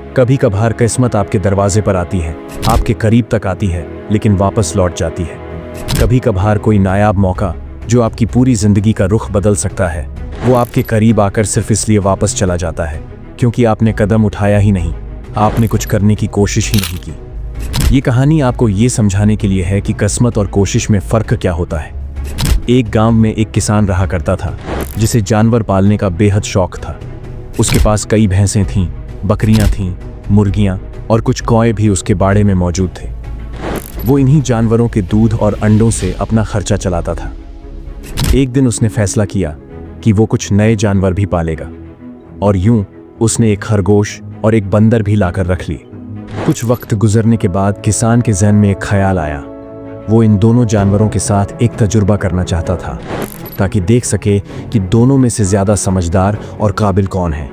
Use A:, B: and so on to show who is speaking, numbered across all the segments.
A: कभी कभार किस्मत आपके दरवाजे पर आती है, आपके करीब तक आती है, लेकिन वापस लौट जाती है। कभी कभार कोई नायाब मौका जो आपकी पूरी जिंदगी का रुख बदल सकता है, वो आपके करीब आकर सिर्फ इसलिए वापस चला जाता है क्योंकि आपने कदम उठाया ही नहीं, आपने कुछ करने की कोशिश ही नहीं की। ये कहानी आपको ये समझाने के लिए है कि किस्मत और कोशिश में फर्क क्या होता है। एक गांव में एक किसान रहा करता था जिसे जानवर पालने का बेहद शौक था। उसके पास कई भैंसें थीं, बकरियां थीं, मुर्गियां और कुछ कौए भी उसके बाड़े में मौजूद थे। वो इन्हीं जानवरों के दूध और अंडों से अपना खर्चा चलाता था। एक दिन उसने फैसला किया कि वो कुछ नए जानवर भी पालेगा और यूं उसने एक खरगोश और एक बंदर भी लाकर रख लिए। कुछ वक्त गुजरने के बाद किसान के ज़हन में एक ख्याल आया। वो इन दोनों जानवरों के साथ एक तजुर्बा करना चाहता था ताकि देख सके कि दोनों में से ज़्यादा समझदार और काबिल कौन है।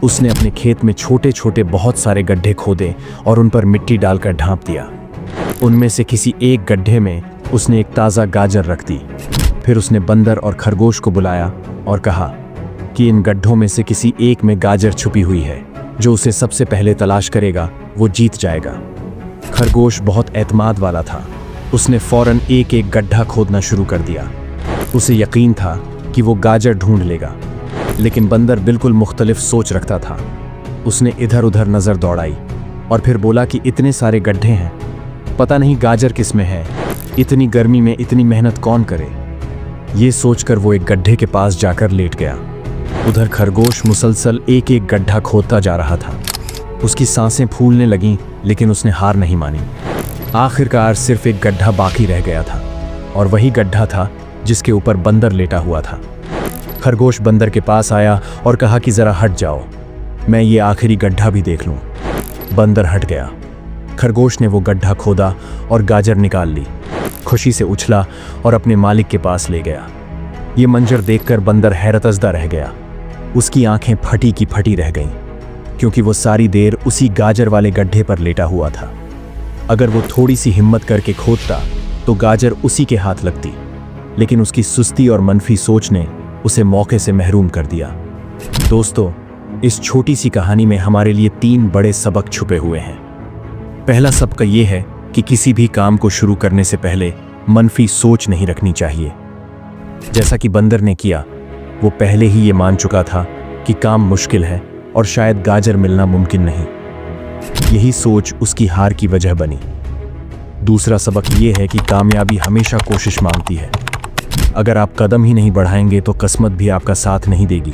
A: उसने अपने खेत में छोटे छोटे बहुत सारे गड्ढे खोदे और उन पर मिट्टी डालकर ढांप दिया। उनमें से किसी एक गड्ढे में उसने एक ताज़ा गाजर रख दी। फिर उसने बंदर और खरगोश को बुलाया और कहा कि इन गड्ढों में से किसी एक में गाजर छुपी हुई है। जो उसे सबसे पहले तलाश करेगा वो जीत जाएगा। खरगोश बहुत एतमाद वाला था। उसने फौरन एक एक गड्ढा खोदना शुरू कर दिया। उसे यकीन था कि वो गाजर ढूंढ लेगा, लेकिन बंदर बिल्कुल मुख्तलिफ सोच रखता था। उसने इधर उधर नज़र दौड़ाई और फिर बोला कि इतने सारे गड्ढे हैं, पता नहीं गाजर किस में है। इतनी गर्मी में इतनी मेहनत कौन करे। ये सोचकर वो एक गड्ढे के पास जाकर लेट गया। उधर खरगोश मुसलसल एक एक गड्ढा खोदता जा रहा था। उसकी सांसें फूलने लगीं, लेकिन उसने हार नहीं मानी। आखिरकार सिर्फ एक गड्ढा बाकी रह गया था और वही गड्ढा था जिसके ऊपर बंदर लेटा हुआ था। खरगोश बंदर के पास आया और कहा कि ज़रा हट जाओ, मैं ये आखिरी गड्ढा भी देख लूं। बंदर हट गया। खरगोश ने वो गड्ढा खोदा और गाजर निकाल ली। खुशी से उछला और अपने मालिक के पास ले गया। ये मंजर देखकर बंदर हैरतज़दा रह गया। उसकी आंखें फटी की फटी रह गईं, क्योंकि वो सारी देर उसी गाजर वाले गड्ढे पर लेटा हुआ था। अगर वो थोड़ी सी हिम्मत करके खोदता तो गाजर उसी के हाथ लगती, लेकिन उसकी सुस्ती और मनफी सोच ने उसे मौके से महरूम कर दिया। दोस्तों, इस छोटी सी कहानी में हमारे लिए 3 बड़े सबक छुपे हुए हैं। पहला सबक ये है कि किसी भी काम को शुरू करने से पहले मनफी सोच नहीं रखनी चाहिए। जैसा कि बंदर ने किया, वो पहले ही ये मान चुका था कि काम मुश्किल है और शायद गाजर मिलना मुमकिन नहीं। यही सोच उसकी हार की वजह बनी। दूसरा सबक ये है कि कामयाबी हमेशा कोशिश मांगती है। अगर आप कदम ही नहीं बढ़ाएंगे तो किस्मत भी आपका साथ नहीं देगी।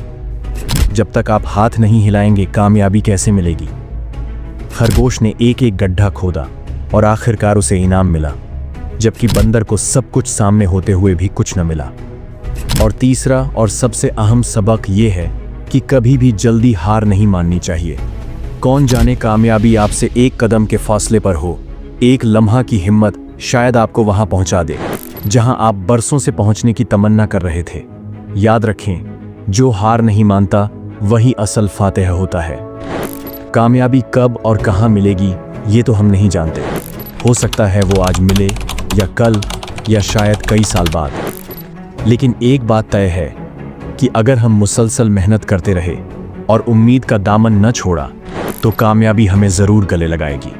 A: जब तक आप हाथ नहीं हिलाएंगे, कामयाबी कैसे मिलेगी। खरगोश ने एक एक गड्ढा खोदा और आखिरकार उसे इनाम मिला, जबकि बंदर को सब कुछ सामने होते हुए भी कुछ न मिला। और तीसरा और सबसे अहम सबक ये है कि कभी भी जल्दी हार नहीं माननी चाहिए। कौन जाने कामयाबी आपसे एक कदम के फासले पर हो। एक लम्हा की हिम्मत शायद आपको वहां पहुंचा दे जहां आप बरसों से पहुंचने की तमन्ना कर रहे थे। याद रखें, जो हार नहीं मानता वही असल फातेह होता है। कामयाबी कब और कहां मिलेगी ये तो हम नहीं जानते। हो सकता है वो आज मिले या कल या शायद कई साल बाद। लेकिन एक बात तय है कि अगर हम मुसलसल मेहनत करते रहे और उम्मीद का दामन न छोड़ा तो कामयाबी हमें ज़रूर गले लगाएगी।